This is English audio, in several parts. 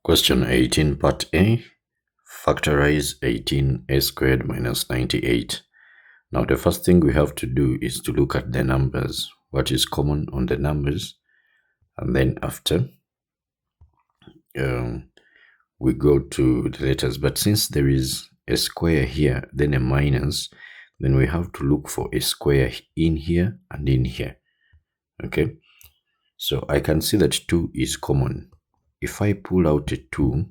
Question 18, part A. Factorize 18a squared minus 98. Now the first thing we have to do is to look at the numbers, what is common on the numbers, and then after we go to the letters. But since there is a square here, then a minus, then we have to look for a square in here and in here. Okay, so I can see that 2 is common. If I pull out a 2,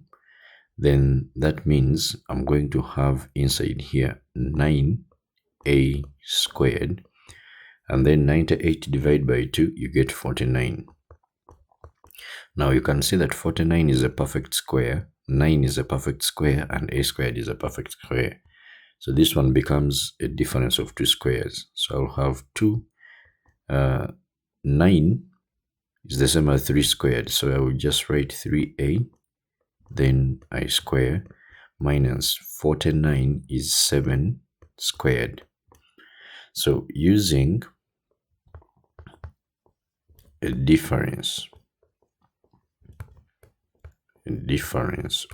then that means I'm going to have inside here 9a squared, and then 98 divided by 2, you get 49. Now you can see that 49 is a perfect square, 9 is a perfect square, and a squared is a perfect square. So this one becomes a difference of 2 squares. So I'll have 2, 9 is the same as 3 squared. So I will just write 3a, then I square, minus 49 is 7 squared. So using a difference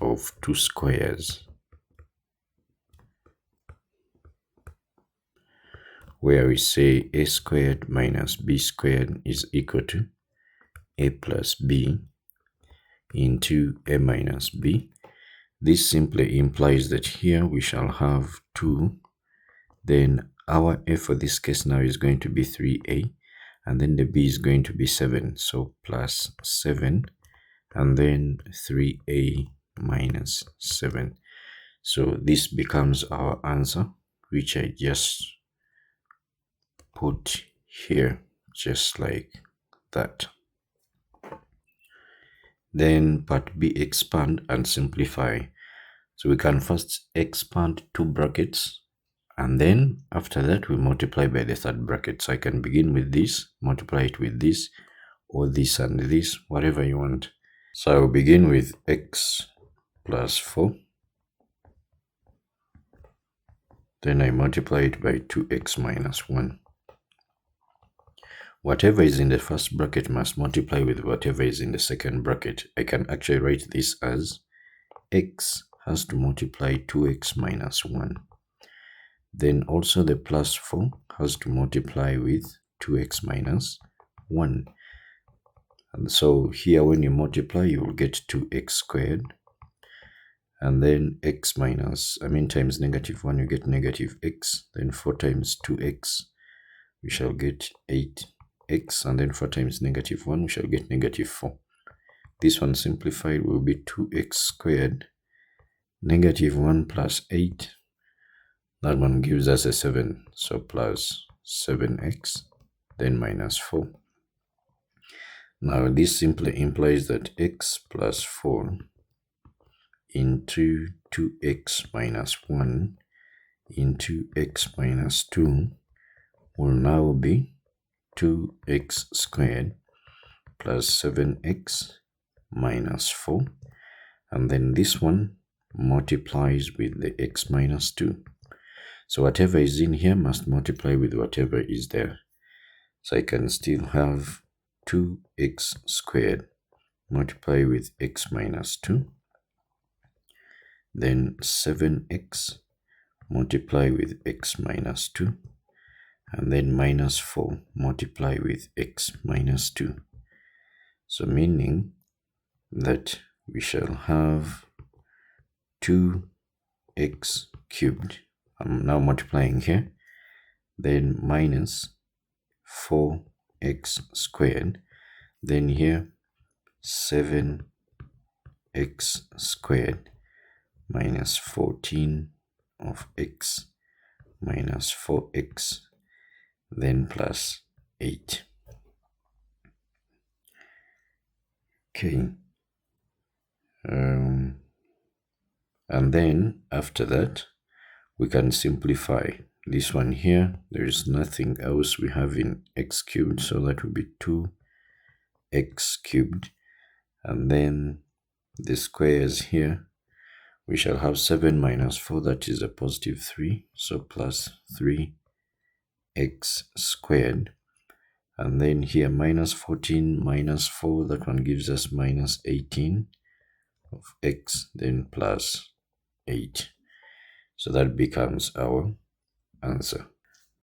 of 2 squares, where we say a squared minus b squared is equal to a plus b into a minus b. This simply implies that here we shall have 2, then our a for this case now is going to be 3a, and then the b is going to be 7, so plus 7, and then 3a minus 7. So this becomes our answer, which I just put here, just like that. Then part B, expand and simplify. So we can first expand 2 brackets, and then after that we multiply by the third bracket. So I can begin with this, multiply it with this, or this and this, whatever you want. So I will begin with x plus 4. Then I multiply it by 2x minus 1. Whatever is in the first bracket must multiply with whatever is in the second bracket. I can actually write this as x has to multiply 2x minus 1. Then also the plus 4 has to multiply with 2x minus 1. And so here when you multiply, you will get 2x squared. And then x minus, times negative 1, you get negative x. Then 4 times 2x, we shall get 8x. And then 4 times negative 1, we shall get negative 4. This one simplified will be 2x squared, negative 1 plus 8. That one gives us a 7. So plus 7x, then minus 4. Now this simply implies that x plus 4 into 2x minus 1 into x minus 2 will now be 2x squared plus 7x minus 4, and then this one multiplies with the x minus 2. So whatever is in here must multiply with whatever is there. So I can still have 2x squared multiply with x minus 2, then 7x multiply with x minus 2, and then minus 4 multiply with x minus 2. So meaning that we shall have 2x cubed. I'm now multiplying here, then minus 4x squared, then here 7x squared minus 14 of x minus 4x, then plus 8. Okay. And then after that, we can simplify this one here. There is nothing else we have in x cubed, so that will be 2x cubed. And then the squares here, we shall have 7 minus 4, that is a positive 3, so plus 3x squared. And then here minus 14 minus 4, that one gives us minus 18, of x, then plus 8. So that becomes our answer.